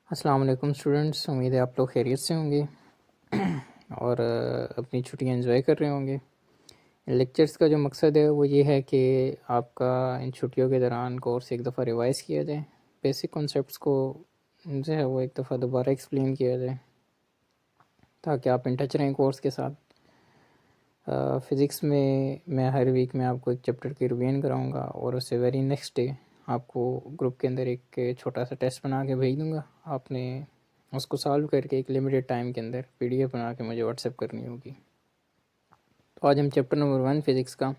अस्सलाम वालेकुम स्टूडेंट्स, उम्मीद है आप लोग खैरियत से होंगे और अपनी छुट्टियां एंजॉय कर रहे होंगे। लेक्चर्स का जो मकसद है वो ये है कि आपका इन छुट्टियों के दौरान कोर्स एक दफ़ा रिवाइज़ किया जाए, बेसिक कॉन्सेप्ट्स को जो है वो एक दफ़ा दोबारा एक्सप्लेन किया जाए ताकि आप इन टच रहें कोर्स के साथ। फ़िज़िक्स में मैं हर वीक में आपको एक चैप्टर की रिवीजन कराऊंगा और उससे वेरी नेक्स्ट डे आपको ग्रुप के अंदर एक छोटा सा टेस्ट बना के भेज दूंगा। आपने उसको सॉल्व करके एक लिमिटेड टाइम के अंदर पीडीएफ बना के मुझे व्हाट्सएप करनी होगी। तो आज हम चैप्टर नंबर 1 फ़िज़िक्स का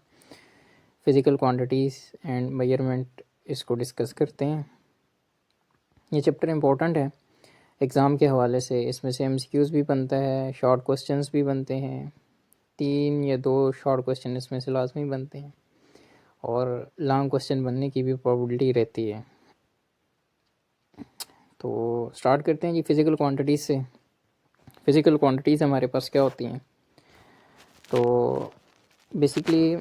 फ़िज़िकल क्वांटिटीज़ एंड मेजरमेंट इसको डिस्कस करते हैं। ये चैप्टर इम्पोर्टेंट है एग्ज़ाम के हवाले से। इसमें से एमसीक्यूज़ भी बनता है, शॉर्ट क्वेश्चंस भी बनते हैं, 3 या 2 शॉर्ट क्वेश्चन इसमें से लाजमी बनते हैं और लॉन्ग क्वेश्चन बनने की भी प्रोबेबिलिटी रहती है। तो स्टार्ट करते हैं जी फ़िज़िकल क्वांटिटीज़ से। फ़िज़िकल क्वांटिटीज़ हमारे पास क्या होती हैं? तो बेसिकली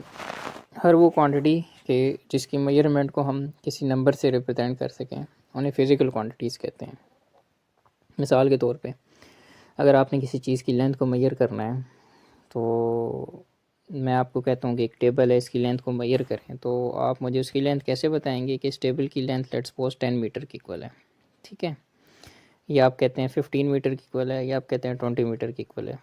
हर वो क्वांटिटी के जिसकी मेजरमेंट को हम किसी नंबर से रिप्रेजेंट कर सकें उन्हें फ़िज़िकल क्वांटिटीज़ कहते हैं। मिसाल के तौर पे अगर आपने किसी चीज़ की लेंथ को मेजर करना है तो मैं आपको कहता हूँ कि एक टेबल है, इसकी लेंथ को मेजर करें, तो आप मुझे उसकी लेंथ कैसे बताएंगे कि इस टेबल की लेंथ लेट्स सपोज 10 मीटर की इक्वल है, ठीक है, या आप कहते हैं 15 मीटर की इक्वल है, या आप कहते हैं 20 मीटर की इक्वल है।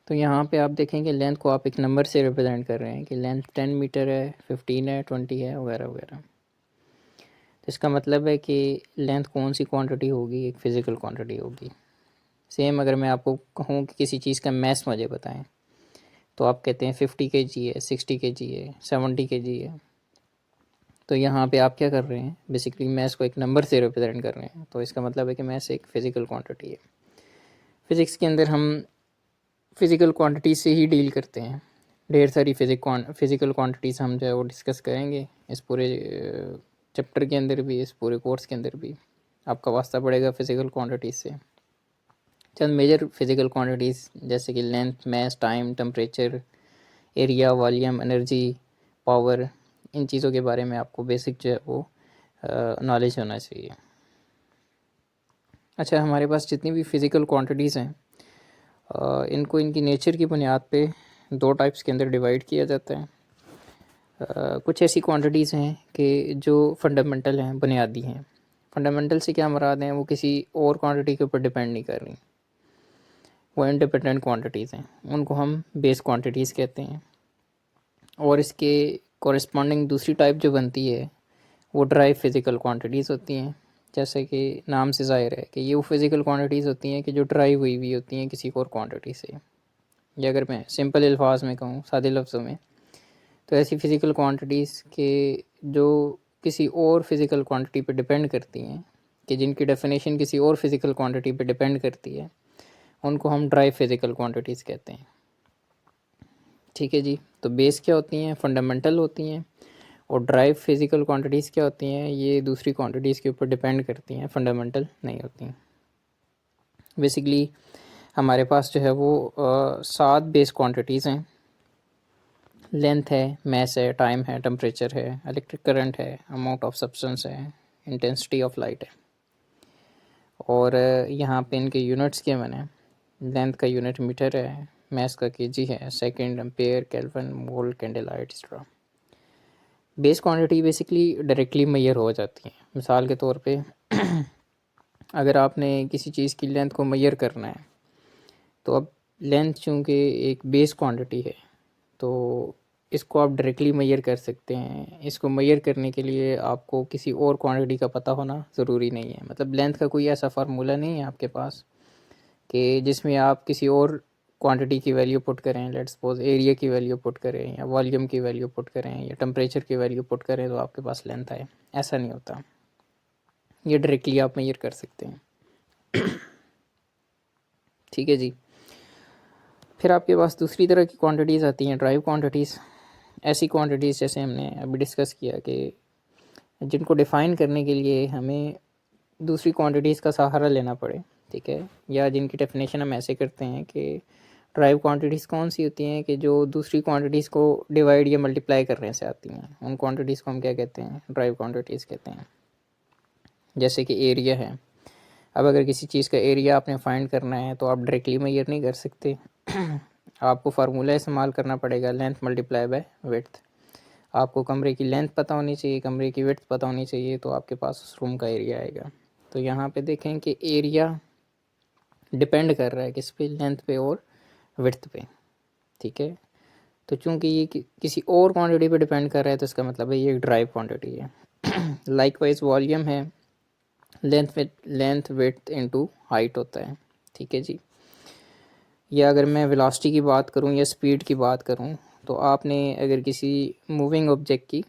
तो यहाँ पे आप देखेंगे लेंथ को आप एक नंबर से रिप्रेजेंट कर रहे हैं कि लेंथ 10 मीटर है, 15 है, 20 है, वगैरह वगैरह। तो इसका मतलब है कि लेंथ कौन सी क्वांटिटी होगी, एक फ़िज़िकल क्वांटिटी होगी। सेम अगर मैं आपको कहूँ कि किसी चीज़ का मैस मुझे बताएं तो आप कहते हैं 50 kg है, 60 kg है, 70 kg है। तो यहाँ पे आप क्या कर रहे हैं, बेसिकली मैस को एक नंबर से रिप्रेजेंट कर रहे हैं, तो इसका मतलब है कि मैस एक फ़िज़िकल क्वांटिटी है। फ़िज़िक्स के अंदर हम फ़िज़िकल क्वांटिटी से ही डील करते हैं। ढेर सारी फ़िज़िकल क्वांटिटीज़ हम जो है वो डिस्कस करेंगे इस पूरे चैप्टर के अंदर भी, इस पूरे कोर्स के अंदर भी आपका वास्ता पड़ेगा फ़िज़िकल क्वांटिटीज़ से। चंद मेजर फ़िज़िकल क्वांटिटीज़ जैसे कि length, mass, time, temperature, area, volume, energy, power, इन चीज़ों के बारे में आपको बेसिक जो है वो नॉलेज होना चाहिए। अच्छा, हमारे पास जितनी भी फ़िज़िकल क्वांटिटीज़ हैं इनको इनकी नेचर की बुनियाद पे 2 टाइप्स के अंदर डिवाइड किया जाता है। कुछ ऐसी क्वांटिटीज़ हैं कि जो फंडामेंटल हैं, बुनियादी हैं। फंडामेंटल से क्या मुराद हैं, वो किसी और क्वांटिटी के ऊपर डिपेंड नहीं कर रही, वो इंडिपेंडेंट क्वांटिटीज़ हैं, उनको हम बेस क्वांटिटीज़ कहते हैं। और इसके कॉरस्पॉन्डिंग दूसरी टाइप जो बनती है वो ड्राइव फ़िज़िकल क्वांटिटीज़ होती हैं। जैसे कि नाम से ज़ाहिर है कि ये वो फ़िज़िकल क्वांटिटीज़ होती हैं कि जो ड्राइव हुई हुई होती हैं किसी और क्वांटिटी से। या अगर मैं सिंपल अल्फाज में कहूँ, सादे लफ्ज़ों में, तो ऐसी फ़िज़िकल क्वांटिटीज़ के जो किसी और फ़िज़िकल क्वांटिटी पे डिपेंड करती हैं, कि जिनकी डेफिनेशन किसी और फ़िज़िकल क्वांटिटी पे डिपेंड करती है, उनको हम ड्राइव फ़िज़िकल क्वांटिटीज़ कहते हैं। ठीक है जी। तो बेस क्या होती हैं, फंडामेंटल होती हैं, और ड्राइव फ़िज़िकल क्वांटिटीज़ क्या होती हैं, ये दूसरी क्वांटिटीज़ के ऊपर डिपेंड करती हैं, फंडामेंटल नहीं होती। बेसिकली हमारे पास जो है वो 7 बेस क्वांटिटीज़ हैं। लेंथ है, मैस है, टाइम है, टेम्परेचर है, इलेक्ट्रिक करंट है, अमाउंट ऑफ सब्सटेंस है, इंटेंसिटी ऑफ लाइट है। और यहाँ पे इनके यूनिट्स क्या बने, लेंथ का यूनिट मीटर है, मैस का केजी है, second, ampere, kelvin, mole, candle, etcetera. Base quantity basically directly measure हो जाती है। मिसाल के तौर पे अगर आपने किसी चीज़ की लेंथ को मेजर करना है तो अब लेंथ चूँकि एक बेस क्वांटिटी है तो इसको आप डायरेक्टली मेजर कर सकते हैं। इसको मेजर करने के लिए आपको किसी और क्वांटिटी का पता होना ज़रूरी नहीं है। मतलब लेंथ का कोई ऐसा फार्मूला नहीं है आपके पास कि जिसमें आप किसी और क्वांटिटी की वैल्यू पुट करें, लेट्स सपोज एरिया की वैल्यू पुट करें, या वॉल्यूम की वैल्यू पुट करें, या टेम्परेचर की वैल्यू पुट करें तो आपके पास लेंथ आए। ऐसा नहीं होता, ये डायरेक्टली आप मेजर कर सकते हैं। ठीक है जी। फिर आपके पास दूसरी तरह की क्वांटिटीज़ आती हैं, ड्राइव क्वांटिटीज़। ऐसी क्वांटिटीज़ जैसे हमने अभी डिस्कस किया कि जिनको डिफ़ाइन करने के लिए हमें दूसरी क्वांटिटीज़ का सहारा लेना पड़े, ठीक है, या जिनकी डेफिनेशन हम ऐसे करते हैं कि ड्राइव क्वांटिटीज़ कौन सी होती हैं कि जो दूसरी क्वांटिटीज़ को डिवाइड या मल्टीप्लाई करने से आती हैं, उन क्वांटिटीज़ को हम क्या कहते हैं, ड्राइव क्वांटिटीज़ कहते हैं। जैसे कि एरिया है, अब अगर किसी चीज़ का एरिया आपने फाइंड करना है तो आप डायरेक्टली मेजर नहीं कर सकते आपको फार्मूला इस्तेमाल करना पड़ेगा, लेंथ मल्टीप्लाई बाय विड्थ। आपको कमरे की लेंथ पता होनी चाहिए, कमरे की विड्थ पता होनी चाहिए, तो आपके पास उस रूम का एरिया आएगा। तो यहाँ पे देखें कि एरिया डिपेंड कर रहा है किस पे, लेंथ पे और विड्थ पे, ठीक है। तो चूंकि ये किसी और क्वांटिटी पे डिपेंड कर रहा है तो इसका मतलब है ये एक ड्राइव क्वांटिटी है। लाइकवाइज वॉल्यूम है लेंथ विड्थ इनटू हाइट होता है, ठीक है जी। या अगर मैं वेलोसिटी की बात करूं या स्पीड की बात करूं, तो आपने अगर किसी मूविंग ऑब्जेक्ट की,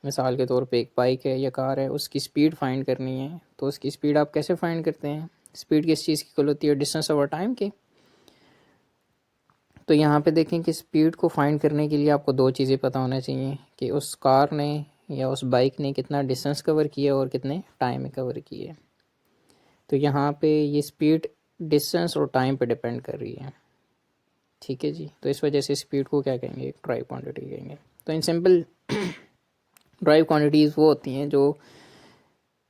मिसाल के तौर पे एक बाइक है या कार है, उसकी स्पीड फाइंड करनी है, तो उसकी स्पीड आप कैसे फाइंड करते हैं? स्पीड किस चीज़ की इक्वल होती है? डिस्टेंस ओवर टाइम की। तो यहाँ पे देखें कि स्पीड को फाइंड करने के लिए आपको दो चीज़ें पता होना चाहिए कि उस कार ने या उस बाइक ने कितना डिस्टेंस कवर किया और कितने टाइम में कवर किए। तो यहाँ पे ये स्पीड डिस्टेंस और टाइम पे डिपेंड कर रही है, ठीक है जी। तो इस वजह से स्पीड को क्या कहेंगे? ड्राइव क्वांटिटी कहेंगे। तो इन सिंपल ड्राइव क्वांटिटीज़ वो होती हैं जो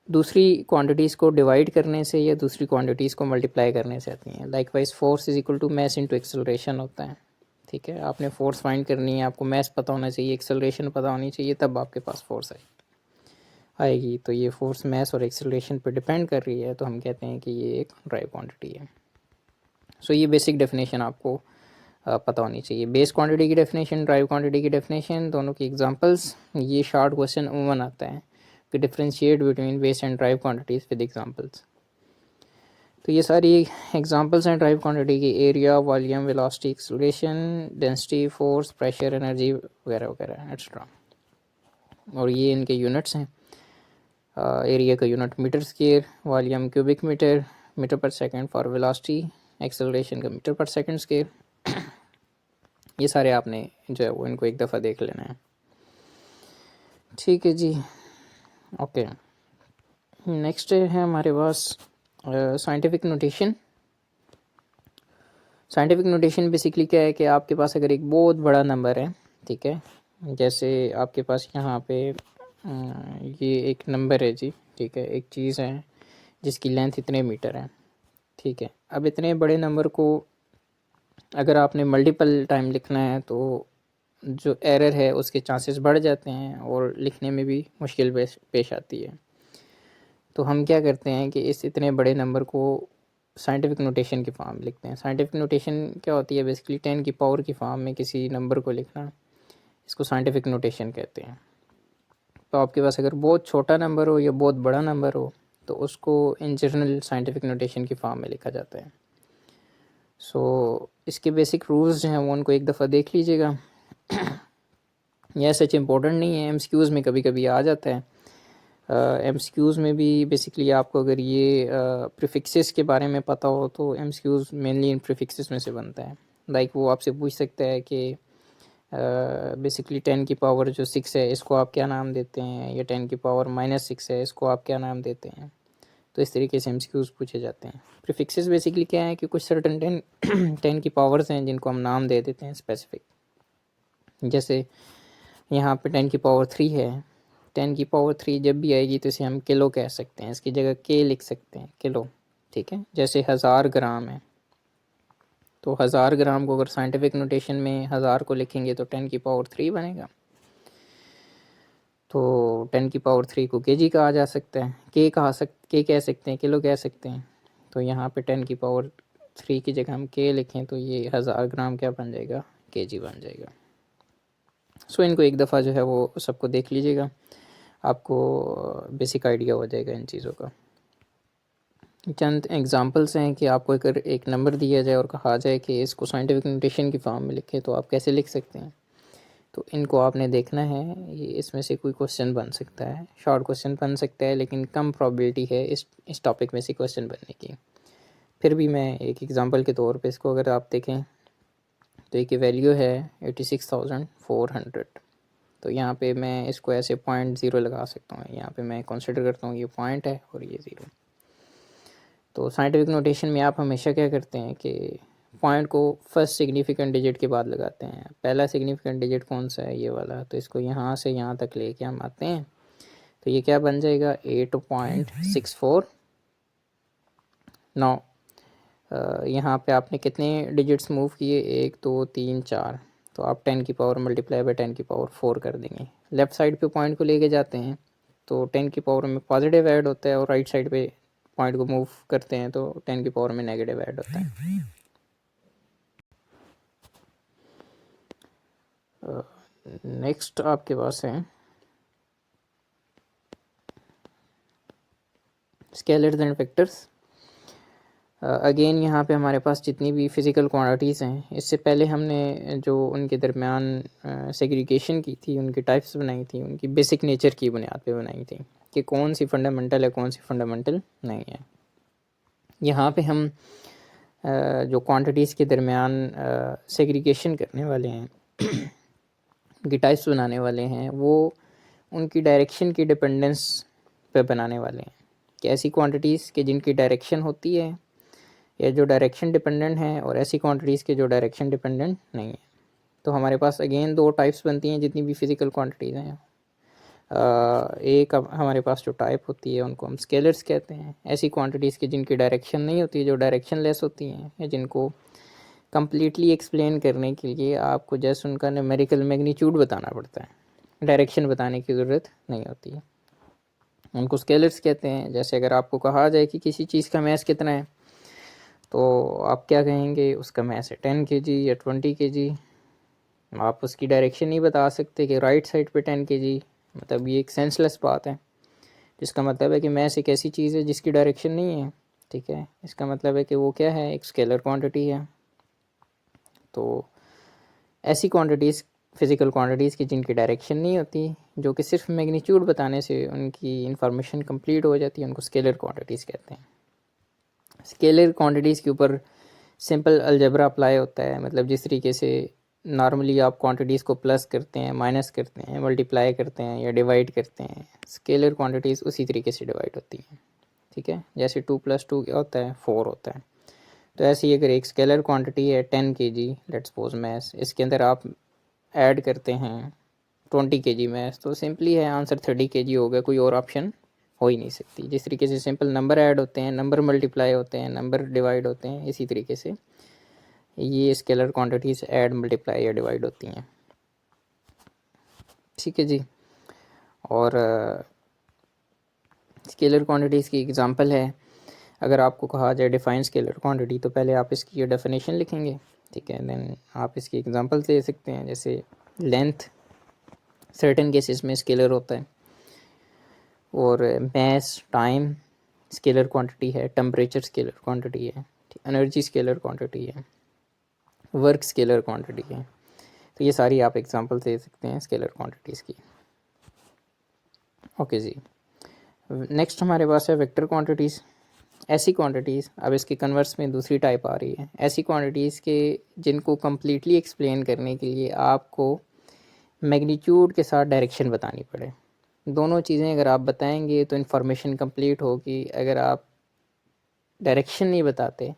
दूसरी क्वांटिटीज़ को डिवाइड करने से या दूसरी क्वांटिटीज़ को मल्टीप्लाई करने से आती हैं। Likewise force is equal to mass into acceleration होता है, ठीक है। आपने फोर्स फाइंड करनी है, आपको मैस पता होना चाहिए, एक्सेलरेशन पता होनी चाहिए, तब आपके पास फोर्स आएगी। तो ये फोर्स मैस और एक्सेलरेशन पर डिपेंड कर रही है, तो हम कहते हैं कि ये एक ड्राइव क्वांटिटी है। सो ये बेसिक डेफिनेशन आपको पता होनी चाहिए। बेस क्वांटिटी की डेफिनेशन, ड्राइव क्वांटिटी की डेफिनेशन, दोनों की एग्जांपल्स। ये शॉर्ट क्वेश्चन अमूमन आता है कि differentiate between base and drive quantities with examples. तो ये सारी एग्जांपल्स हैं ड्राइव क्वांटिटी की: area, volume, velocity, acceleration, density, force, pressure, energy वगैरह वगैरह एक्स्ट्रा। और ये इनके यूनिट्स हैं। एरिया का unit metre square, volume cubic metre, metre पर सेकंड फॉर वेलोसिटी, एक्सेलरेशन का मीटर पर सेकंड स्क्वायर। ये सारे आपने जो है वो इनको एक दफ़ा देख लेना है, ठीक है जी। ओके, नेक्स्ट है हमारे पास scientific notation. Scientific notation basically क्या है कि आपके पास अगर एक बहुत बड़ा नंबर है, ठीक है, जैसे आपके पास यहाँ पे ये एक नंबर है जी, ठीक है, एक चीज़ है जिसकी लेंथ इतने मीटर है, ठीक है। अब इतने बड़े नंबर को अगर आपने मल्टीपल टाइम लिखना है तो जो एरर है उसके चांसेस बढ़ जाते हैं और लिखने में भी मुश्किल पेश आती है। तो हम क्या करते हैं कि इस इतने बड़े नंबर को साइंटिफिक नोटेशन की फॉर्म लिखते हैं। साइंटिफिक नोटेशन क्या होती है? बेसिकली 10 की पावर की फॉर्म में किसी नंबर को लिखना, इसको साइंटिफिक नोटेशन कहते हैं। तो आपके पास अगर बहुत छोटा नंबर हो या बहुत बड़ा नंबर हो तो उसको इन जनरल साइंटिफिक नोटेशन की फॉर्म में लिखा जाता है। इसके बेसिक रूल्स जो हैं वो उनको एक दफ़ा देख लीजिएगा। यह सच इम्पोर्टेंट नहीं है, एमसीक्यूज़ में कभी कभी आ जाता है। एमसीक्यूज़ में भी बेसिकली आपको अगर ये प्रीफिक्सेस के बारे में पता हो तो एमसीक्यूज़ मेनली इन प्रीफिक्सेस में से बनता है। लाइक वो आपसे पूछ सकता है कि बेसिकली 10 की पावर जो 6 है इसको आप क्या नाम देते हैं, या 10 की पावर -6 है इसको आप क्या नाम देते हैं। तो इस तरीके से एमसीक्यूज़ पूछे जाते हैं। प्रीफिक्सेस बेसिकली क्या है कि कुछ सर्टन 10 की पावर्स हैं जिनको हम नाम दे देते हैं स्पेसिफिक। जैसे यहाँ पे 10 की पावर 3 है, 10 की पावर 3 जब भी आएगी तो इसे हम किलो कह सकते हैं, इसकी जगह के लिख सकते हैं, किलो, ठीक है। जैसे 1000 ग्राम है, तो 1000 ग्राम को अगर साइंटिफिक नोटेशन में 1000 को लिखेंगे तो 10 की पावर 3 बनेगा। तो 10 की पावर 3 को केजी कहा जा सकता है, के कह सकते हैं, किलो कह सकते हैं। तो यहाँ पे 10 की पावर 3 की जगह हम के लिखें तो ये 1000 ग्राम क्या बन जाएगा? केजी बन जाएगा। इनको एक दफ़ा जो है वो सबको देख लीजिएगा, आपको बेसिक आइडिया हो जाएगा इन चीज़ों का। चंद एग्जांपल्स हैं कि आपको अगर एक नंबर दिया जाए और कहा जाए कि इसको साइंटिफिक नोटेशन की फॉर्म में लिखें तो आप कैसे लिख सकते हैं। तो इनको आपने देखना है, ये इसमें से कोई क्वेश्चन बन सकता है, शॉर्ट क्वेश्चन बन सकता है, लेकिन कम प्रोबेबिलिटी है इस टॉपिक में से क्वेश्चन बनने की। फिर भी मैं एक एग्ज़ाम्पल के तौर पे इसको अगर आप देखें तो एक वैल्यू है 86,400। तो यहाँ पे मैं इसको ऐसे 0.0 लगा सकता हूँ, यहाँ पे मैं कंसिडर करता हूँ ये पॉइंट है और ये 0। तो साइंटिफिक नोटेशन में आप हमेशा क्या करते हैं कि पॉइंट को फर्स्ट सिग्निफिकेंट डिजिट के बाद लगाते हैं। पहला सिग्निफिकेंट डिजिट कौन सा है? ये वाला। तो इसको यहाँ से यहाँ तक लेके हम आते हैं तो ये क्या बन जाएगा? 8.64 नाउ यहाँ पे आपने कितने डिजिट्स मूव किए, 1 2 3 4, तो आप 10 की पावर मल्टीप्लाई बाय 10 की पावर 4 कर देंगे। लेफ़्ट साइड पे पॉइंट को लेके जाते हैं तो 10 की पावर में पॉजिटिव ऐड होता है, और राइट साइड पे पॉइंट को मूव करते हैं तो 10 की पावर में नेगेटिव ऐड होता है। नेक्स्ट आपके पास है स्केलर्स एंड वेक्टर्स। अगेन यहाँ पे हमारे पास जितनी भी फ़िज़िकल क्वांटिटीज़ हैं, इससे पहले हमने जो उनके दरमियान सेग्रीगेशन की थी, उनकी टाइप्स बनाई थी, उनकी बेसिक नेचर की बुनियाद पे बनाई थी कि कौन सी फंडामेंटल है, कौन सी फंडामेंटल नहीं है। यहाँ पे हम जो क्वांटिटीज़ के दरमियान सेग्रीगेशन करने वाले हैं, उनकी टाइप्स बनाने वाले हैं, वो उनकी डायरेक्शन की डिपेंडेंस पे बनाने वाले हैं कि ऐसी क्वांटिटीज़ के जिनकी डायरेक्शन होती है या जो डायरेक्शन डिपेंडेंट हैं, और ऐसी क्वांटिटीज़ के जो डायरेक्शन डिपेंडेंट नहीं है। तो हमारे पास अगेन दो टाइप्स बनती हैं जितनी भी फ़िज़िकल क्वांटिटीज़ हैं। एक हमारे पास जो टाइप होती है उनको हम स्केलर्स कहते हैं, ऐसी क्वांटिटीज़ की जिनकी डायरेक्शन नहीं होती, जो डायरेक्शन लेस होती हैं, या जिनको कम्प्लीटली एक्सप्लेन करने के लिए आपको जस्ट उनका न्यूमेरिकल मैग्नीट्यूड बताना पड़ता है, डायरेक्शन बताने की ज़रूरत नहीं होती है, उनको स्केलर्स कहते हैं। जैसे अगर आपको कहा जाए कि किसी चीज़ का मैस कितना है, तो आप क्या कहेंगे, उसका मैस है 10 kg या 20 kg। आप उसकी डायरेक्शन नहीं बता सकते कि राइट साइड पे 10 kg, मतलब ये एक सेंसलेस बात है। जिसका मतलब है कि मैस एक ऐसी चीज़ है जिसकी डायरेक्शन नहीं है, ठीक है। इसका मतलब है कि वो क्या है, एक स्केलर क्वांटिटी है। तो ऐसी क्वांटिटीज़, फिज़िकल क्वांटिटीज़ की जिनकी डायरेक्शन नहीं होती, जो कि सिर्फ मैग्नीट्यूड बताने से उनकी इंफॉर्मेशन कंप्लीट हो जाती है, उनको स्केलर क्वांटिटीज़ कहते हैं। स्केलर क्वांटिटीज़ के ऊपर सिंपल अलजेब्रा अप्लाई होता है, मतलब जिस तरीके से नॉर्मली आप क्वांटिटीज़ को प्लस करते हैं, माइनस करते हैं, मल्टीप्लाई करते हैं या डिवाइड करते हैं, स्केलर क्वांटिटीज़ उसी तरीके से डिवाइड होती हैं, ठीक है। जैसे 2 + 2 क्या होता है, 4 होता है। तो ऐसे ही अगर एक स्केलर क्वांटिटी है 10 kg, लेट्स सपोज मैस, इसके अंदर आप ऐड करते हैं 20 kg मैस, तो सिंपली है आंसर 30 kg हो गया, कोई और ऑप्शन हो ही नहीं सकती। जिस तरीके से सिंपल नंबर ऐड होते हैं, नंबर मल्टीप्लाई होते हैं, नंबर डिवाइड होते हैं, इसी तरीके से ये स्केलर क्वांटिटीज़ ऐड, मल्टीप्लाई या डिवाइड होती हैं, ठीक है जी। और स्केलर क्वांटिटीज़ की एग्जांपल है, अगर आपको कहा जाए डिफाइन स्केलर क्वांटिटी, तो पहले आप इसकी डेफिनेशन लिखेंगे, ठीक है। देन आप इसकी एग्जांपल दे सकते हैं, जैसे लेंथ सर्टेन केसेस में स्केलर होता है, और मैस, टाइम स्केलर क्वांटिटी है, टेम्परेचर स्केलर क्वांटिटी है, एनर्जी स्केलर क्वांटिटी है, वर्क स्केलर क्वांटिटी है। तो ये सारी आप एग्जांपल दे सकते हैं स्केलर क्वांटिटीज़ की। ओके जी, नेक्स्ट हमारे पास है वेक्टर क्वांटिटीज़। ऐसी क्वांटिटीज़, अब इसके कन्वर्स में दूसरी टाइप आ रही है, ऐसी क्वांटिटीज़ के जिनको कम्प्लीटली एक्सप्लेन करने के लिए आपको मैग्नीट्यूड के साथ डायरेक्शन बतानी पड़े। दोनों चीज़ें अगर आप बताएंगे तो इन्फॉर्मेशन कंप्लीट होगी, अगर आप डायरेक्शन नहीं बताते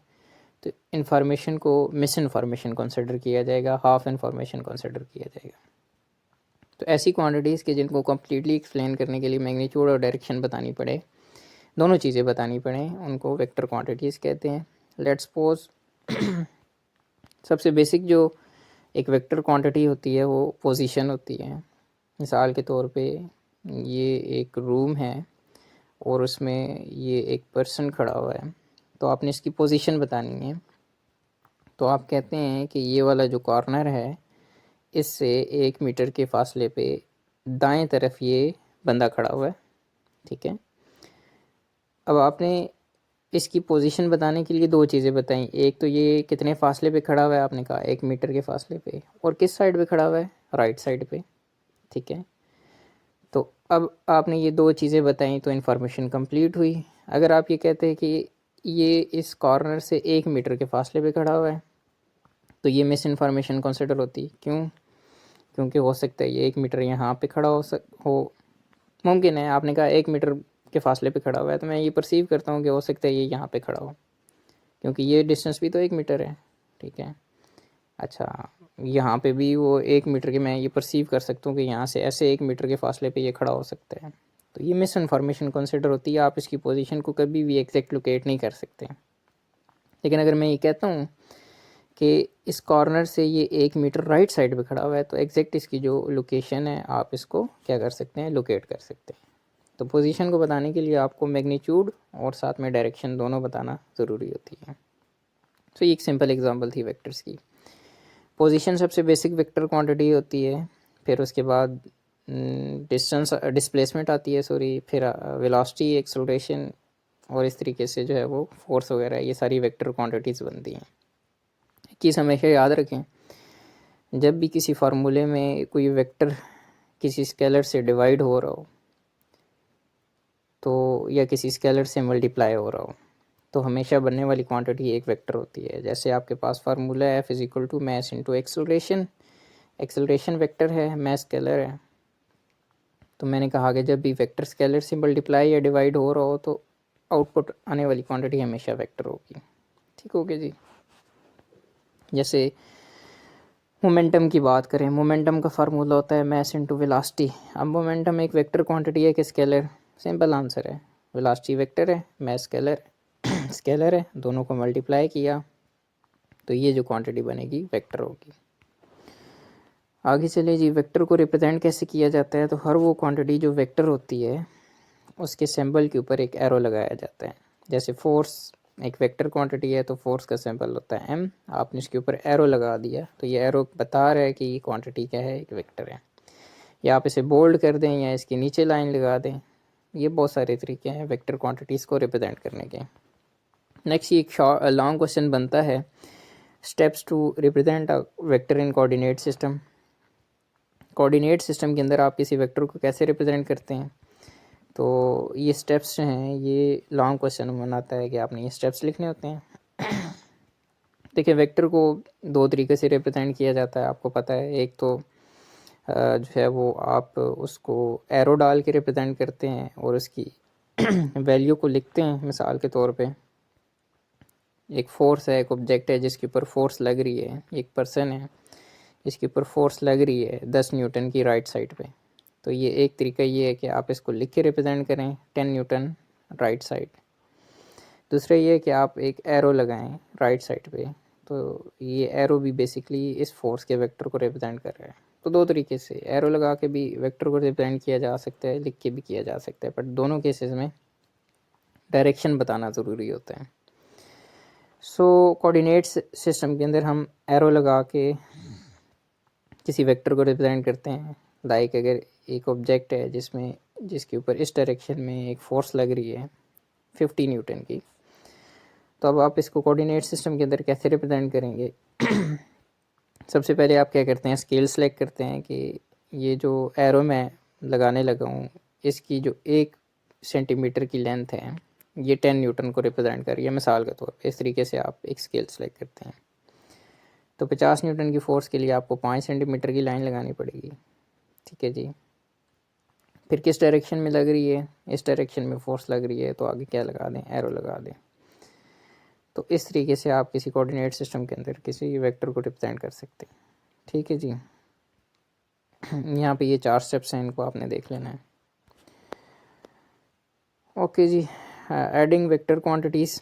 तो इन्फॉर्मेशन को मिस इन्फॉर्मेशन कंसिडर किया जाएगा, हाफ इन्फॉर्मेशन कंसिडर किया जाएगा। तो ऐसी क्वांटिटीज़ के जिनको कम्प्लीटली एक्सप्लेन करने के लिए मैग्नीट्यूड और डायरेक्शन बतानी पड़े, दोनों चीज़ें बतानी पड़े, उनको वेक्टर क्वांटिटीज़ कहते हैं। लेट्स सपोज सबसे बेसिक जो एक वेक्टर क्वांटिटी होती है वो पोजीशन होती है। मिसाल के तौर पे ये एक रूम है और उसमें ये एक पर्सन खड़ा हुआ है, तो आपने इसकी पोजीशन बतानी है। तो आप कहते हैं कि ये वाला जो कॉर्नर है, इससे 1 मीटर के फासले पे दाएं तरफ ये बंदा खड़ा हुआ है, ठीक है। अब आपने इसकी पोजीशन बताने के लिए दो चीज़ें बताई, एक तो ये कितने फासले पे खड़ा हुआ है, आपने कहा 1 मीटर के फासले पे, और किस साइड पे खड़ा हुआ है, राइट साइड पे, ठीक है। तो अब आपने ये दो चीज़ें बताई तो इन्फॉर्मेशन कंप्लीट हुई। अगर आप ये कहते हैं कि ये इस कॉर्नर से 1 मीटर के फासले पे खड़ा हुआ है, तो ये मिस इन्फॉर्मेशन कंसिडर होती। क्यों? क्योंकि हो सकता है ये 1 मीटर यहाँ पे खड़ा हो मुमकिन है, आपने कहा 1 मीटर के फासले पे खड़ा हुआ है, तो मैं ये परसीव करता हूँ कि हो सकता है ये यहाँ पे खड़ा हो, क्योंकि ये डिस्टेंस भी तो 1 मीटर है, ठीक है। अच्छा, यहाँ पे भी वो 1 मीटर के, मैं ये परसीव कर सकता हूँ कि यहाँ से ऐसे 1 मीटर के फासले पे ये खड़ा हो सकता है। तो ये मिस इन्फॉर्मेशन कंसिडर होती है, आप इसकी पोजीशन को कभी भी एग्जैक्ट लोकेट नहीं कर सकते। लेकिन अगर मैं ये कहता हूँ कि इस कॉर्नर से ये 1 मीटर राइट साइड पे खड़ा हुआ है, तो एग्जैक्ट इसकी जो लोकेशन है आप इसको क्या कर सकते हैं, लोकेट कर सकते हैं। तो पोजीशन को बताने के लिए आपको मैग्नीट्यूड और साथ में डायरेक्शन दोनों बताना ज़रूरी होती है। तो ये एक सिंपल एग्जांपल थी वेक्टर्स की। पोजीशन सबसे बेसिक वेक्टर क्वांटिटी होती है, फिर उसके बाद डिस्टेंस डिस्प्लेसमेंट आती है, सॉरी, फिर वेलोसिटी, एक्सेलरेशन, और इस तरीके से जो है वो फोर्स वगैरह, ये सारी वेक्टर क्वांटिटीज़ बनती हैं। चीज़ हमेशा याद रखें, जब भी किसी फार्मूले में कोई वेक्टर किसी स्केलर से डिवाइड हो रहा हो तो, या किसी स्केलर से मल्टीप्लाई हो रहा हो, तो हमेशा बनने वाली क्वांटिटी एक वेक्टर होती है। जैसे आपके पास फार्मूला है F = mass into acceleration, acceleration vector है, मास स्केलर है। तो मैंने कहा कि जब भी वेक्टर स्केलर से मल्टीप्लाई या डिवाइड हो रहा हो तो आउटपुट आने वाली क्वांटिटी हमेशा वेक्टर होगी। ठीक हो गया जी। जैसे मोमेंटम की बात करें, मोमेंटम का फार्मूला होता है मास इंटू वेलोसिटी। अब मोमेंटम एक वेक्टर क्वांटिटी है कि स्केलर? सिंपल आंसर है, वेलोसिटी वेक्टर है, मास स्केलर स्केलर है, दोनों को मल्टीप्लाई किया तो ये जो क्वांटिटी बनेगी वेक्टर होगी। आगे चले जी, वेक्टर को रिप्रेजेंट कैसे किया जाता है? तो हर वो क्वांटिटी जो वेक्टर होती है उसके सिंबल के ऊपर एक एरो लगाया जाता है। जैसे फोर्स एक वेक्टर क्वांटिटी है तो फोर्स का सिंबल होता है m, आपने इसके ऊपर एरो लगा दिया तो ये एरो बता रहा है कि ये क्वांटिटी क्या है, एक वेक्टर है। या आप इसे बोल्ड कर दें या इसके नीचे लाइन लगा दें, ये बहुत सारे तरीके हैं वेक्टर क्वांटिटीज़ को रिप्रेजेंट करने के। नेक्स्ट, ये एक लॉन्ग क्वेश्चन बनता है, steps to represent a vector in coordinate system. Coordinate system के अंदर आप किसी वेक्टर को कैसे रिप्रेजेंट करते हैं? तो ये स्टेप्स जो हैं, ये लॉन्ग क्वेश्चन बनाता है कि आपने ये स्टेप्स लिखने होते हैं। देखिए, वेक्टर को दो तरीके से रिप्रेजेंट किया जाता है, आपको पता है। एक तो जो है वो आप उसको एरो डाल के रिप्रेजेंट करते हैं और उसकी वैल्यू को लिखते हैं। मिसाल के तौर पे एक फोर्स है, एक ऑब्जेक्ट है जिसके ऊपर फोर्स लग रही है, एक पर्सन है जिसके ऊपर फोर्स लग रही है 10 न्यूटन की राइट साइड पे। तो ये एक तरीका ये है कि आप इसको लिख के रिप्रेजेंट करें 10 न्यूटन राइट साइड। दूसरा ये है कि आप एक एरो लगाएं राइट साइड पे, तो ये एरो भी बेसिकली इस फोर्स के वेक्टर को रिप्रेजेंट कर रहा है। तो दो तरीके से एरो लगा के भी वेक्टर को रिप्रेजेंट किया जा सकता है, लिख के भी किया जा सकता है, बट दोनों केसेस में डायरेक्शन बताना ज़रूरी होता है। सो कोऑर्डिनेट सिस्टम के अंदर हम एरो लगा के किसी वेक्टर को रिप्रेजेंट करते हैं। लाइक अगर एक ऑब्जेक्ट है जिसके ऊपर इस डायरेक्शन में एक फोर्स लग रही है 50 न्यूटन की, तो अब आप इसको कोऑर्डिनेट सिस्टम के अंदर कैसे रिप्रेजेंट करेंगे? सबसे पहले आप क्या करते हैं, स्केल सेलेक्ट करते हैं कि ये जो एरो मैं लगाने लगा हूँ इसकी जो 1 सेंटीमीटर की लेंथ है ये 10 न्यूटन को रिप्रेजेंट कर रही है, मिसाल के तौर पे। इस तरीके से आप एक स्केल सेलेक्ट करते हैं। तो 50 न्यूटन की फोर्स के लिए आपको 5 सेंटीमीटर की लाइन लगानी पड़ेगी। ठीक है जी। फिर किस डायरेक्शन में लग रही है? इस डायरेक्शन में फोर्स लग रही है, तो आगे क्या लगा दें, एरो लगा दें। तो इस तरीके से आप किसी कोऑर्डिनेट सिस्टम के अंदर किसी वेक्टर को रिप्रेजेंट कर सकते हैं। ठीक है जी। यहाँ पे ये 4 स्टेप्स हैं, इनको आपने देख लेना है। ओके जी। Adding vector quantities.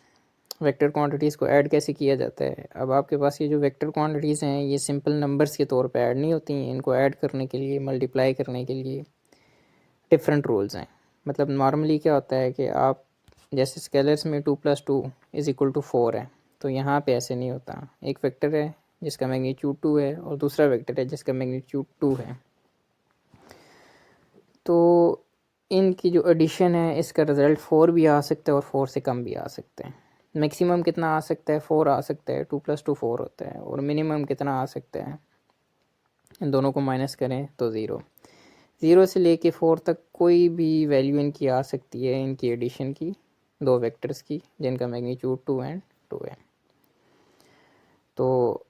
Vector quantities को ऐड कैसे किया जाता है? अब आपके पास ये जो वेक्टर क्वांटिटीज़ हैं ये सिंपल नंबर्स के तौर पे ऐड नहीं होती हैं। इनको ऐड करने के लिए, मल्टीप्लाई करने के लिए डिफरेंट रूल्स हैं। मतलब नॉर्मली क्या होता है कि आप जैसे स्केलर्स में 2 + 2 = 4 है, तो यहाँ पे ऐसे नहीं होता। एक वेक्टर है जिसका मैग्नीट्यूड 2 है और दूसरा वेक्टर है जिसका मैग्नीट्यूड 2 है, तो इनकी जो एडिशन है इसका रिज़ल्ट 4 भी आ सकता है और 4 से कम भी आ सकते हैं। मैक्सिमम कितना आ सकता है? 4 आ सकता है, 2 + 2 4 होता है। और मिनिमम कितना आ सकता है? इन दोनों को माइनस करें तो 0। 0 से लेके 4 तक कोई भी वैल्यू इनकी आ सकती है, इनकी एडिशन की, दो वेक्टर्स की जिनका मैग्नीट्यूड 2 एंड 2 है। तो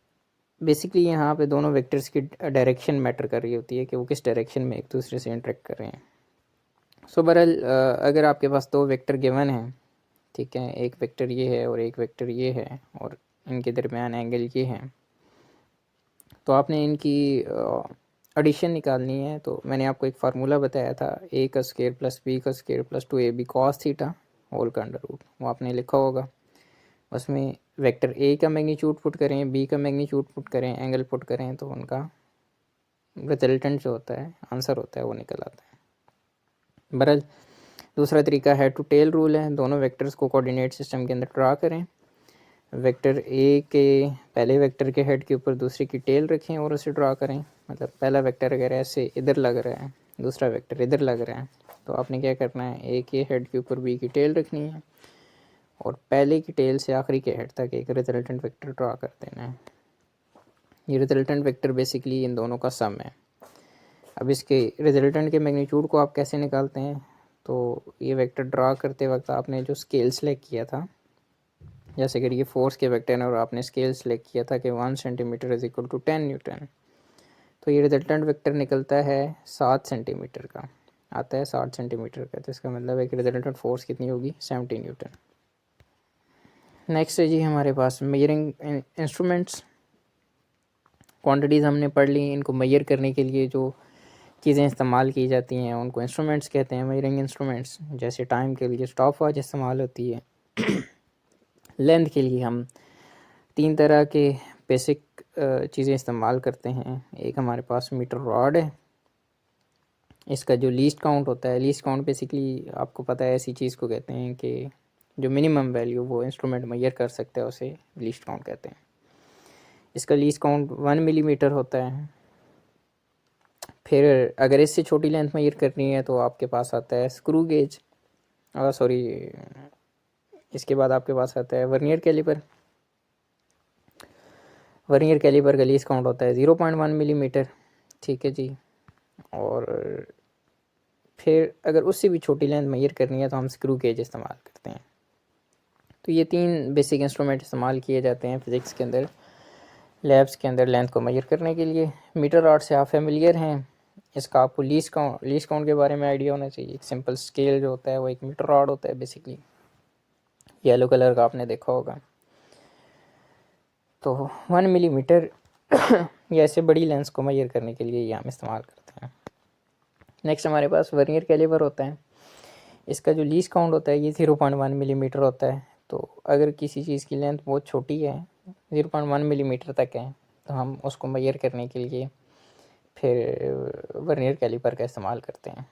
बेसिकली यहाँ पे दोनों वेक्टर्स की डायरेक्शन मैटर कर रही होती है कि वो किस डायरेक्शन में एक दूसरे से इंटरेक्ट कर रहे हैं। सो बहरहाल अगर आपके पास दो वेक्टर गिवन हैं, ठीक है, एक वेक्टर ये है और एक वेक्टर ये है और इनके दरमियान एंगल ये है, तो आपने इनकी एडिशन निकालनी है। तो मैंने आपको एक फार्मूला बताया था, a² + b² + 2ab cos theta whole का अंडर रूट, वो आपने लिखा होगा। उसमें वेक्टर ए का मैग्नीट्यूड पुट करें, बी का मैग्नीट्यूड पुट करें, एंगल पुट करें, तो उनका रिजल्टेंट जो होता है, आंसर होता है, वो निकल आता है। बहरहाल दूसरा तरीका हेड टू टेल रूल है। दोनों वेक्टर्स को कोऑर्डिनेट सिस्टम के अंदर ड्रा करें। वेक्टर ए के पहले वेक्टर के हेड के ऊपर दूसरे की टेल रखें और उसे ड्रा करें। मतलब पहला वेक्टर अगर ऐसे इधर लग रहा है, दूसरा वेक्टर इधर लग रहा है, तो आपने क्या करना है, ए के हेड के ऊपर बी की टेल रखनी है और पहले की टेल से आखिरी के हेड तक एक रिजल्टेंट वेक्टर ड्रा कर देना है। ये रिजल्टेंट वेक्टर बेसिकली इन दोनों का सम है। अब इसके रिजल्टेंट के मैग्नीट्यूड को आप कैसे निकालते हैं, तो ये वेक्टर ड्रा करते वक्त आपने जो स्केल सेलेक्ट किया था, जैसे कि ये फोर्स के वेक्टर है और आपने स्केल सेलेक्ट किया था कि 1 centimetre is equal to 10 newton, तो ये रिजल्टेंट वेक्टर निकलता है 7 सेंटीमीटर का, आता है 60 सेंटीमीटर का। तो इसका मतलब है कि रिजल्टेंट फोर्स कितनी होगी, 70 न्यूटन। नेक्स्ट है जी हमारे पास मेजरिंग इंस्ट्रूमेंट्स। क्वांटिटीज़ हमने पढ़ ली, इनको मेजर करने के लिए जो चीज़ें इस्तेमाल की जाती हैं उनको इंस्ट्रूमेंट्स कहते हैं, मेजरिंग इंस्ट्रूमेंट्स। जैसे टाइम के लिए स्टॉप वॉच इस्तेमाल होती है। लेंथ के लिए हम 3 तरह के बेसिक चीज़ें इस्तेमाल करते हैं। एक हमारे पास मीटर रॉड है, इसका जो लीस्ट काउंट होता है, लीस्ट काउंट बेसिकली आपको पता है ऐसी चीज़ को कहते हैं कि जो मिनिमम वैल्यू वो इंस्ट्रूमेंट मेजर कर सकता है, उसे लीस्ट काउंट कहते हैं। इसका लीस्ट काउंट 1 मिलीमीटर होता है। फिर अगर इससे छोटी लेंथ मेजर करनी है तो आपके पास आता है स्क्रू गेज, सॉरी, इसके बाद आपके पास आता है वर्नियर कैलिपर। वर्नियर कैलिपर का लीस्ट काउंट होता है 0.1 मिलीमीटर, ठीक है जी। और फिर अगर उससे भी छोटी लेंथ मेजर करनी है तो हम स्क्रू गेज इस्तेमाल करते हैं। तो ये 3 बेसिक इंस्ट्रूमेंट इस्तेमाल किए जाते हैं फिज़िक्स के अंदर, लैब्स के अंदर लेंथ को मेजर करने के लिए। मीटर रॉड से आप फेमिलियर हैं, इसका आपको लीस्ट काउंट के बारे में आइडिया होना चाहिए। एक सिंपल स्केल जो होता है वो एक मीटर रॉड होता है बेसिकली, येलो कलर का आपने देखा होगा। तो 1 मिलीमीटर या ऐसे बड़ी लेंस को मेजर करने के लिए ये हम इस्तेमाल करते हैं। नेक्स्ट हमारे पास वर्नियर कैलिपर होता है, इसका जो लीस्ट काउंट होता है ये 0.1 मिलीमीटर होता है। तो अगर किसी चीज़ की लेंथ बहुत छोटी है, 0.1 मिलीमीटर तक है, तो हम उसको मेजर करने के लिए फिर वर्नियर कैलिपर का इस्तेमाल करते हैं।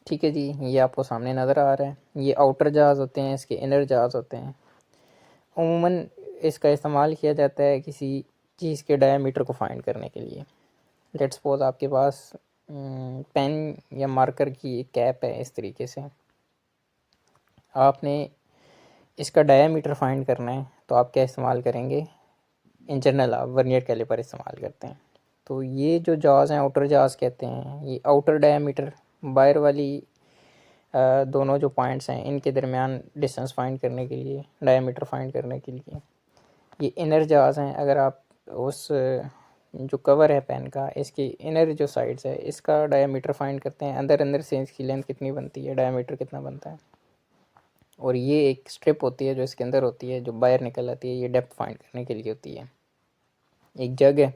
ठीक है जी, ये आपको सामने नज़र आ रहा है, ये आउटर जाज होते हैं, इसके इनर जाज होते हैं। उमूमन इसका इस्तेमाल किया जाता है किसी चीज़ के डायमीटर को फाइंड करने के लिए। लेट्स सपोज आपके पास पेन या मार्कर की एक कैप है, इस तरीके से आपने इसका डायमीटर फाइंड करना है, तो आप क्या इस्तेमाल करेंगे, इन जनरल आप वर्नियर कैलिपर इस्तेमाल करते हैं। तो ये जो जाज हैं आउटर जाज कहते हैं, ये आउटर डायमीटर बाहर वाली दोनों जो पॉइंट्स हैं इनके दरमियान डिस्टेंस फाइंड करने के लिए, डायमीटर फाइंड करने के लिए। ये इनर जाज हैं, अगर आप उस जो कवर है पेन का, इसकी इनर जो साइड्स है इसका डायमीटर फाइंड करते हैं, अंदर से इसकी लेंथ कितनी बनती है, डायमीटर कितना बनता है। और ये एक स्ट्रिप होती है जो इसके अंदर होती है, जो बाहर निकल आती है, ये डेप्थ फाइंड करने के लिए होती है। एक जग है,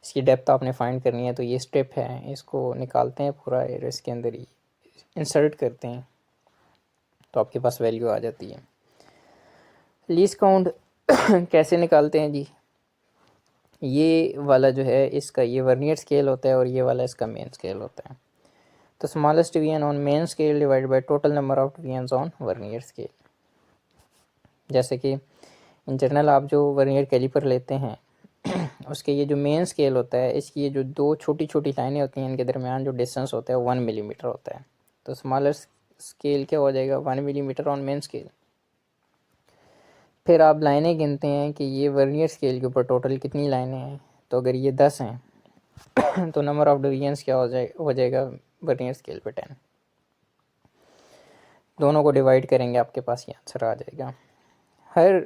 इसकी डेप्थ आपने फाइंड करनी है, तो ये स्ट्रिप है, इसको निकालते हैं पूरा और इसके अंदर ही इंसर्ट करते हैं, तो आपके पास वैल्यू आ जाती है। लीस्ट काउंट कैसे निकालते हैं जी, ये वाला जो है इसका ये वर्नियर स्केल होता है और ये वाला इसका मेन स्केल होता है। तो smallest division on main scale divide by total number of divisions on vernier scale. जैसे कि इन जनरल आप जो वर्नियर कैलिपर लेते हैं उसके ये जो मेन स्केल होता है, इसकी ये जो 2 छोटी छोटी लाइनें होती हैं, इनके दरमियान जो डिस्टेंस होता है 1 मिलीमीटर होता है। तो स्मॉलर स्केल क्या हो जाएगा, 1 मिलीमीटर ऑन मेन स्केल। फिर आप लाइनें गिनते हैं कि ये वर्नियर स्केल के ऊपर टोटल कितनी लाइनें हैं। तो अगर ये 10 हैं तो नंबर ऑफ डिवीजन्स क्या हो जाएगा वर्नियर स्केल पे 10। दोनों को डिवाइड करेंगे, आपके पास ये आंसर आ जाएगा। हर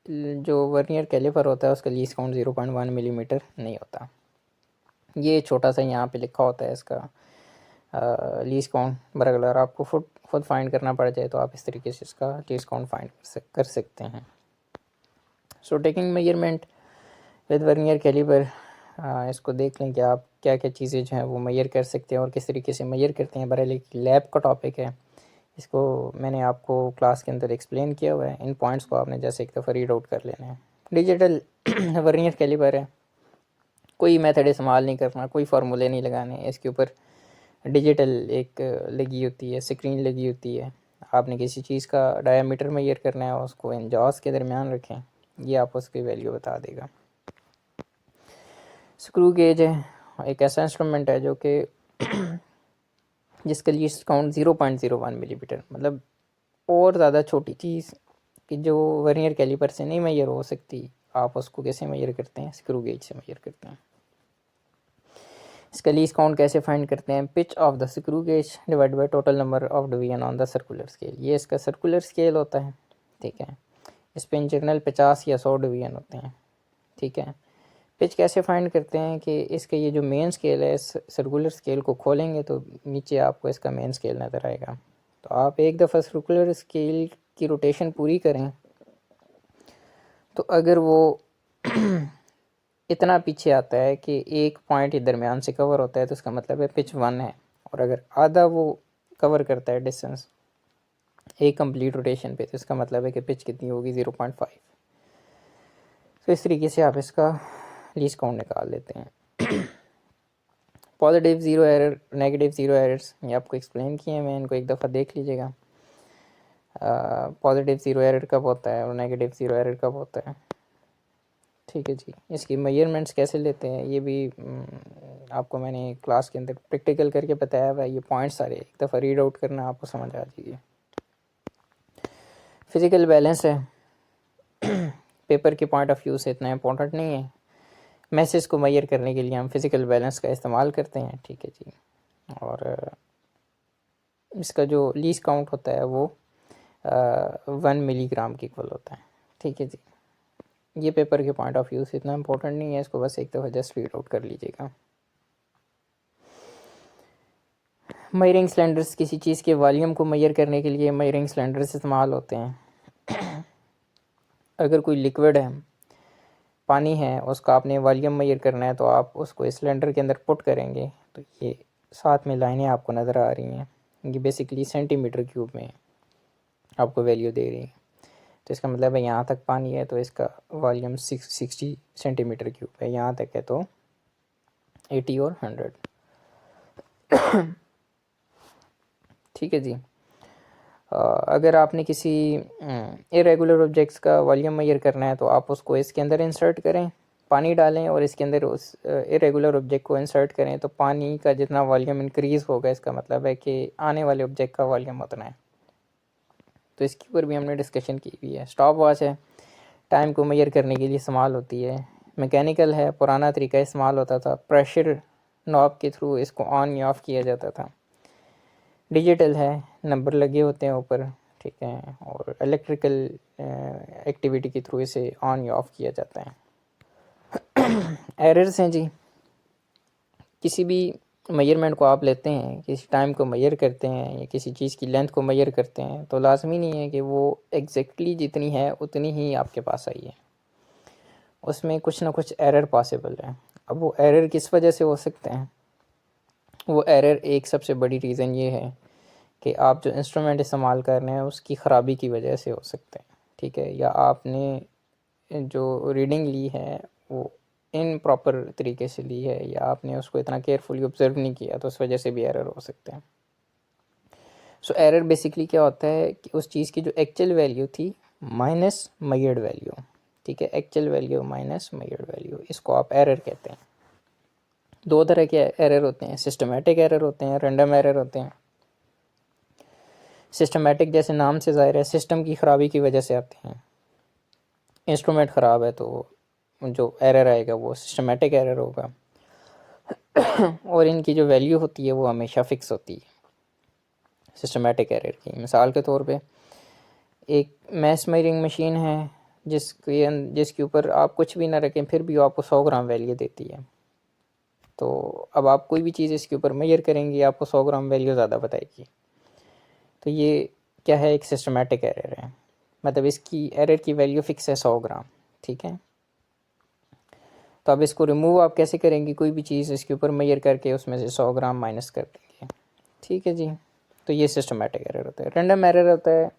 जो वर्नियर कैलिपर होता है उसका लीस्ट काउंट 0.1 मिलीमीटर नहीं होता। ये छोटा सा यहाँ पे लिखा होता है इसका लीस्ट काउंट, बट अगर आपको खुद फाइंड करना पड़ जाए तो आप इस तरीके से इसका लीस्ट काउंट फाइंड कर सकते हैं। So taking measurement with vernier calliper, इसको देख लें कि आप क्या क्या चीज़ें जो हैं वो मेजर कर सकते हैं और किस तरीके से मेजर करते हैं। बहरहाल एक लैब का टॉपिक है, इसको मैंने आपको क्लास के अंदर एक्सप्लेन किया हुआ है। इन पॉइंट्स को आपने जैसे एक दफ़ा रीड आउट कर लेना है। डिजिटल वर्नियर कैलिपर है, कोई मेथड इस्तेमाल नहीं करना, कोई फार्मूले नहीं लगाने, इसके ऊपर डिजिटल एक लगी होती है, स्क्रीन लगी होती है। आपने किसी चीज़ का डायामीटर मेजर करना है, उसको इन जॉस के दरमियान रखें, ये आपको उसकी वैल्यू बता देगा। स्क्रू गेज है, एक ऐसा इंस्ट्रूमेंट है जो कि जिसका लीस्ट काउंट 0.01 मिलीमीटर, मतलब और ज़्यादा छोटी चीज़ कि जो वर्नियर कैलिपर से नहीं मेजर हो सकती, आप उसको कैसे मेजर करते हैं? स्क्रू गेज से मेजर करते हैं। इसका लीस्ट काउंट कैसे फाइंड करते हैं? Pitch of the screw gauge divide by total number of division on the circular scale. ये इसका सर्कुलर स्केल होता है, ठीक है। इस पे इन जनरल 50 या 100 डिवीजन होते हैं, ठीक है। पिच कैसे फाइंड करते हैं कि इसका ये जो मेन स्केल है, इस सर्कुलर स्केल को खोलेंगे तो नीचे आपको इसका मेन स्केल नज़र आएगा। तो आप एक दफ़ा सर्कुलर स्केल की रोटेशन पूरी करें तो अगर वो इतना पीछे आता है कि एक पॉइंट ही दरमियान से कवर होता है तो उसका मतलब है पिच 1 है। और अगर आधा वो कवर करता है डिस्टेंस एक कंप्लीट रोटेशन पे, तो इसका मतलब है कि पिच कितनी होगी? 0.5। तो इस तरीके से आप इसका लीस्ट काउंट निकाल लेते हैं। Positive zero error, negative zero errors, ये आपको एक्सप्लेन किए हैं, मैं इनको एक दफ़ा देख लीजिएगा। पॉजिटिव ज़ीरो एरर कब होता है और नेगेटिव ज़ीरो एरर कब होता है, ठीक है जी। इसकी मेजरमेंट्स कैसे लेते हैं ये भी आपको मैंने क्लास के अंदर प्रैक्टिकल करके बताया हुआ है। ये पॉइंट्स सारे एक दफ़ा रीड आउट करना, आपको समझ आ जाएगी। फिज़िकल बैलेंस है, पेपर के पॉइंट ऑफ व्यू से इतना इम्पोर्टेंट नहीं है। मैसेज को मेजर करने के लिए हम फिज़िकल बैलेंस का इस्तेमाल करते हैं, ठीक है जी। और इसका जो लीस्ट काउंट होता है वो 1 मिलीग्राम के इक्वल होता है, ठीक है जी। ये पेपर के पॉइंट व्यू से इतना इम्पोर्टेंट नहीं है, इसको बस एक दफ़ा जस्ट रीड आउट कर लीजिएगा। मेजरिंग सिलेंडर्स, किसी चीज़ के वॉल्यूम को मेजर करने के लिए मेजरिंग सिलेंडर्स इस्तेमाल होते हैं। अगर कोई लिक्विड है, पानी है, उसका आपने वॉल्यूम मेजर करना है तो आप उसको इस सिलेंडर के अंदर पुट करेंगे तो ये साथ में लाइनें आपको नज़र आ रही हैं, ये बेसिकली सेंटीमीटर क्यूब में आपको वैल्यू दे रही है। तो इसका मतलब है यहाँ तक पानी है तो इसका वॉल्यूम 60 सेंटीमीटर क्यूब है, यहाँ तक है तो 80 और 100, ठीक है जी। अगर आपने किसी इरेगुलर ऑब्जेक्ट्स का वॉल्यूम मेजर करना है तो आप उसको इसके अंदर इंसर्ट करें, पानी डालें और इसके अंदर उस इरेगुलर ऑब्जेक्ट को इंसर्ट करें, तो पानी का जितना वॉल्यूम इंक्रीज़ होगा इसका मतलब है कि आने वाले ऑब्जेक्ट का वॉल्यूम उतना है। तो इसके ऊपर भी हमने डिस्कशन की हुई है। स्टॉप वॉच है, टाइम को मेजर करने के लिए इस्तेमाल होती है। मैकेनिकल है, पुराना तरीका इस्तेमाल होता था, प्रेशर नॉब के थ्रू इसको ऑन या ऑफ़ किया जाता था। डिजिटल है, नंबर लगे होते हैं ऊपर, ठीक है, और इलेक्ट्रिकल एक्टिविटी के थ्रू इसे ऑन या ऑफ़ किया जाता है। एरर्स हैं जी, किसी भी मेजरमेंट को आप लेते हैं, किसी टाइम को मेजर करते हैं या किसी चीज़ की लेंथ को मेजर करते हैं तो लाजमी नहीं है कि वो एग्जैक्टली जितनी है उतनी ही आपके पास आई है, उसमें कुछ ना कुछ एरर पॉसिबल है। अब वो एरर किस वजह से हो सकते हैं? वो एरर एक सबसे बड़ी रीज़न ये है कि आप जो इंस्ट्रूमेंट इस्तेमाल कर रहे हैं उसकी ख़राबी की वजह से हो सकते हैं, ठीक है, या आपने जो रीडिंग ली है वो इन प्रॉपर तरीके से ली है या आपने उसको इतना केयरफुली ऑब्जर्व नहीं किया तो उस वजह से भी एरर हो सकते हैं। सो एरर बेसिकली क्या होता है कि उस चीज़ की जो एक्चुअल वैल्यू थी माइनस मेजर्ड वैल्यू, ठीक है, actual value minus measured value, इसको आप एरर कहते हैं। दो तरह के एरर होते हैं, सिस्टमेटिक एरर होते हैं, रैंडम एरर होते हैं। सिस्टमेटिक जैसे नाम से ज़ाहिर है सिस्टम की ख़राबी की वजह से आते हैं, इंस्ट्रूमेंट ख़राब है तो जो एरर आएगा वो सिस्टमेटिक एरर होगा। और इनकी जो वैल्यू होती है वो हमेशा फ़िक्स होती है सिस्टमेटिक एरर की। मिसाल के तौर पे एक मैस मेजरिंग मशीन है जिसके ऊपर आप कुछ भी ना रखें फिर भी आपको 100 ग्राम वैल्यू देती है। तो अब आप कोई भी चीज़ इसके ऊपर मेजर करेंगे आपको 100 ग्राम वैल्यू ज़्यादा बताएगी। तो ये क्या है? एक सिस्टमेटिक एरर है, मतलब इसकी एरर की वैल्यू फ़िक्स है 100 ग्राम, ठीक है। तो अब इसको रिमूव आप कैसे करेंगे? कोई भी चीज़ इसके ऊपर मेजर करके उसमें से 100 ग्राम माइनस कर देंगे, ठीक है जी। तो ये सिस्टमेटिक एरर होता है। रैंडम एरर होता है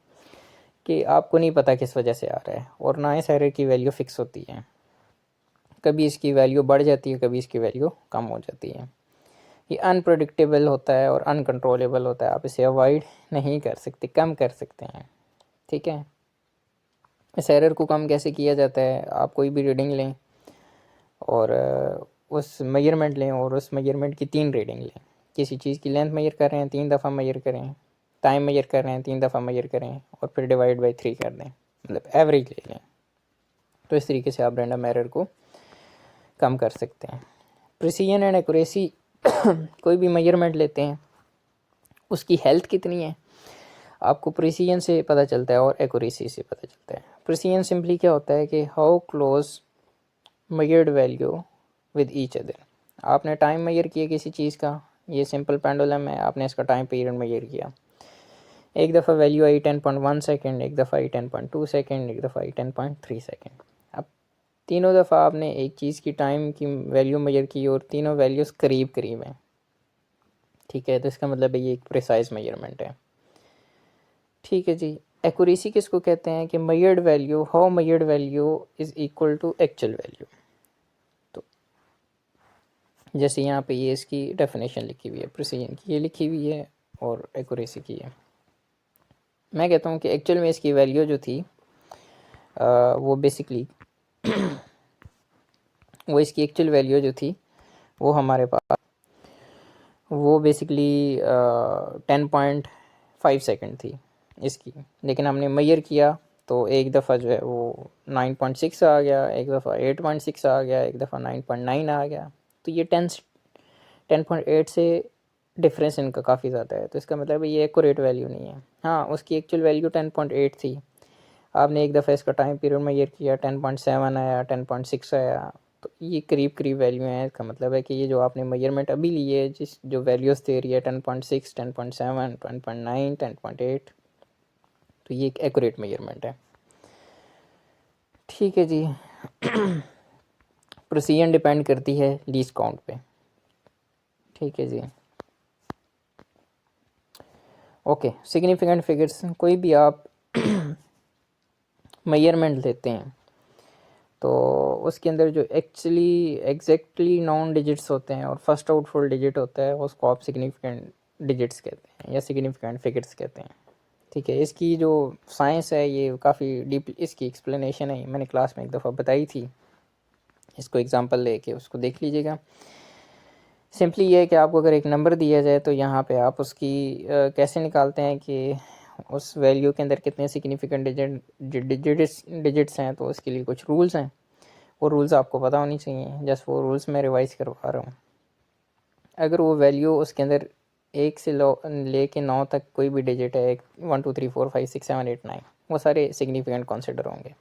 कि आपको नहीं पता किस वजह से आ रहा है, और ना इस एरर की वैल्यू फिक्स होती है, कभी इसकी वैल्यू बढ़ जाती है, कभी इसकी वैल्यू कम हो जाती है। ये अनप्रडिक्टेबल होता है और अनकंट्रोलेबल होता है, आप इसे अवॉइड नहीं कर सकते, कम कर सकते हैं। ठीक है, इस एरर को कम कैसे किया जाता है, आप कोई भी रीडिंग लें और उस मेजरमेंट लें और उस मेजरमेंट की 3 रीडिंग लें। किसी चीज़ की लेंथ मेजर कर रहे हैं 3 दफ़ा मेजर करें, टाइम मेजर कर रहे हैं 3 दफ़ा मेजर करें, और फिर डिवाइड बाई 3 कर दें, मतलब एवरेज ले लें। तो इस तरीके से आप रैंडम एरर को कम कर सकते हैं। प्रिसीजन एंड एक्यूरेसी कोई भी मेजरमेंट लेते हैं, उसकी हेल्थ कितनी है आपको प्रिसीजन से पता चलता है और एक्यूरेसी से पता चलता है। प्रिसीजन सिंपली क्या होता है कि how close measured value with each other. आपने टाइम मेजर किया किसी चीज़ का, ये सिंपल पेंडुलम है, आपने इसका टाइम पीरियड मेजर किया, एक दफ़ा वैल्यू आई 10.1 सेकेंड, एक दफ़ा आई 10.2 सेकेंड, एक दफ़ा आई 10.3 सेकेंड। अब तीनों दफ़ा आपने एक चीज़ की टाइम की वैल्यू मेजर की और तीनों वैल्यूज़ करीब करीब हैं। ठीक है, तो इसका मतलब है ये एक प्रिसाइज मेजरमेंट है। ठीक है जी। एक्यूरेसी किसको कहते हैं कि measured value, how measured value is equal to actual value. तो जैसे यहाँ पे ये इसकी डेफिनेशन लिखी हुई है, प्रिसीजन की ये लिखी हुई है और एक्यूरेसी की है। मैं कहता हूँ कि एक्चुअल में इसकी वैल्यू जो थी वो बेसिकली वो इसकी एक्चुअल वैल्यू जो थी वो हमारे पास वो बेसिकली 10.5 सेकेंड थी इसकी, लेकिन हमने मेजर किया तो एक दफ़ा जो है वो 9.6 आ गया, एक दफ़ा 8.6 आ गया, एक दफ़ा 9.9 आ गया। तो ये 10.8 से डिफरेंस इनका काफ़ी ज़्यादा है, तो इसका मतलब ये एक्यूरेट वैल्यू नहीं है। हाँ, उसकी एक्चुअल वैल्यू 10.8 थी, आपने एक दफ़ा इसका टाइम पीरियड मेजर किया, 10.7 आया, 10.6 आया, तो ये करीब करीब वैल्यू हैं। इसका मतलब है कि ये जो आपने मेजरमेंट अभी ली है, जिस जो वैल्यूज़ दे रही है 10.6, 10.7, 10.9, 10.8, तो ये एक एक्यूरेट मेजरमेंट है। ठीक है जी। प्रिसीजन डिपेंड करती है लीस्ट काउंट पे। ठीक है जी। ओके, सिग्निफिकेंट फिगर्स, कोई भी आप मेजरमेंट लेते हैं तो उसके अंदर जो एक्चुअली एग्जैक्टली नॉन डिजिट्स होते हैं और फर्स्ट आउट फुल डिजिट होता है, उसको आप सिग्निफिकेंट डिजिट्स कहते हैं या सिग्निफिकेंट फिगर्स कहते हैं। ठीक है, इसकी जो साइंस है ये काफ़ी डीप, इसकी एक्सप्लेनेशन है, मैंने क्लास में एक दफ़ा बताई थी, इसको एग्जांपल लेके उसको देख लीजिएगा। सिंपली ये है कि आपको अगर एक नंबर दिया जाए तो यहाँ पे आप उसकी कैसे निकालते हैं कि उस वैल्यू के अंदर कितने सिग्निफिकेंट डिजिट्स हैं, तो उसके लिए कुछ रूल्स हैं, वो रूल्स आपको पता होनी चाहिए। जस्ट वो रूल्स मैं रिवाइज़ करवा रहा हूँ। अगर वो वैल्यू उसके अंदर 1 से ले के 9 तक कोई भी डिजिट है, 1 2 3 4 5 6 7 8 9, वो सारे सिग्निफिकेंट कंसिडर होंगे।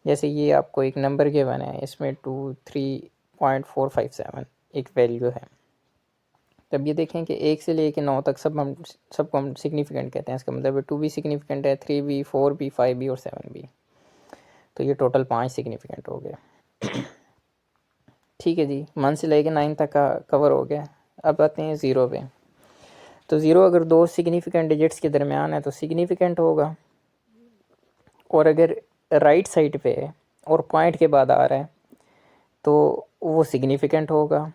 जैसे ये आपको एक नंबर गिवन है, इसमें 23.457 एक वैल्यू है, तब ये देखें कि 1 से लेके 9 तक सबको हम सिग्निफिकेंट कहते हैं। इसका मतलब 2 भी सिग्निफिकेंट है, 3 भी, 4 भी, 5 भी और 7 भी, तो ये टोटल 5 सिग्निफिकेंट हो गए। ठीक है जी, 1 से लेके 9 तक का कवर हो गया। अब आते हैं 0 पे। तो 0 अगर 2 सिग्निफिकेंट डिजिट्स के दरमियान है तो सिग्निफिकेंट होगा, और अगर राइट साइड पे है और पॉइंट के बाद आ रहा है तो वो सिग्निफिकेंट होगा,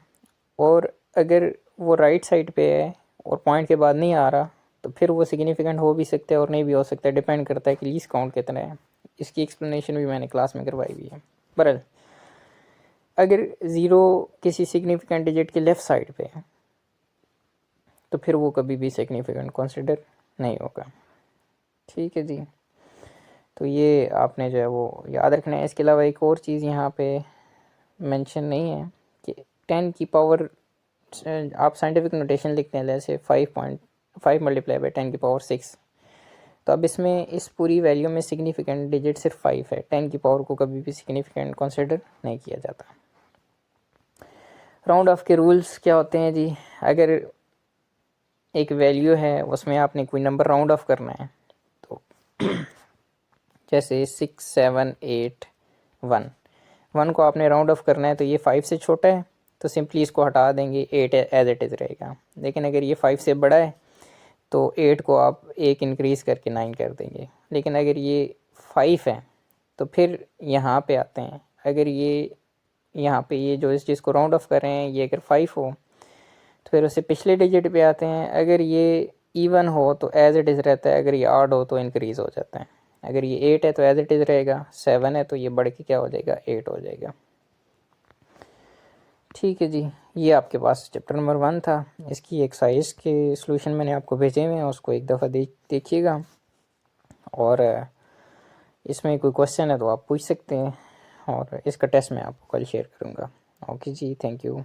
और अगर वो राइट साइड पे है और पॉइंट के बाद नहीं आ रहा तो फिर वो सिग्निफिकेंट हो भी सकता है और नहीं भी हो सकता है, डिपेंड करता है कि लीस्ट काउंट कितना है। इसकी एक्सप्लेनेशन भी मैंने क्लास में करवाई हुई है। बहरहाल अगर 0 किसी सिग्निफिकेंट डिजिट के लेफ़्ट साइड पे है तो फिर वो कभी भी सिग्निफिकेंट कंसिडर नहीं होगा। ठीक है जी, तो ये आपने जो है वो याद रखना है। इसके अलावा एक और चीज़ यहाँ पे मेंशन नहीं है कि 10 की पावर, आप साइंटिफिक नोटेशन लिखते हैं जैसे 5.5 मल्टीप्लाई बाई 10 की पावर 6, तो अब इसमें इस पूरी वैल्यू में सिग्निफिकेंट डिजिट सिर्फ 5 है, 10 की पावर को कभी भी सिग्निफिकेंट कंसिडर नहीं किया जाता। राउंड ऑफ के रूल्स क्या होते हैं जी, अगर एक वैल्यू है उसमें आपने कोई नंबर राउंड ऑफ करना है, तो जैसे 6 7 8 1 को आपने राउंड ऑफ करना है, तो ये 5 से छोटा है तो सिंपली इसको हटा देंगे, 8 एज इट इज़ रहेगा। लेकिन अगर ये 5 से बड़ा है तो 8 को आप एक इंक्रीज़ करके 9 कर देंगे। लेकिन अगर ये 5 है तो फिर यहाँ पे आते हैं, अगर ये यहाँ पे ये जो इस चीज़ को राउंड ऑफ कर रहे हैं ये अगर 5 हो तो फिर उससे पिछले डिजिट पे आते हैं। अगर ये इवन हो तो एज इट इज़ रहता है, अगर ये ऑड हो तो इंक्रीज़ हो जाता है। अगर ये 8 है तो एज इट इज़ रहेगा, 7 है तो ये बढ़ के क्या हो जाएगा, 8 हो जाएगा। ठीक है जी, ये आपके पास चैप्टर नंबर 1 था। इसकी एक्सरसाइज के सॉल्यूशन मैंने आपको भेजे हुए हैं, उसको एक दफ़ा देखिएगा। और इसमें कोई क्वेश्चन है तो आप पूछ सकते हैं, और इसका टेस्ट मैं आपको कल शेयर करूँगा। ओके जी, थैंक यू।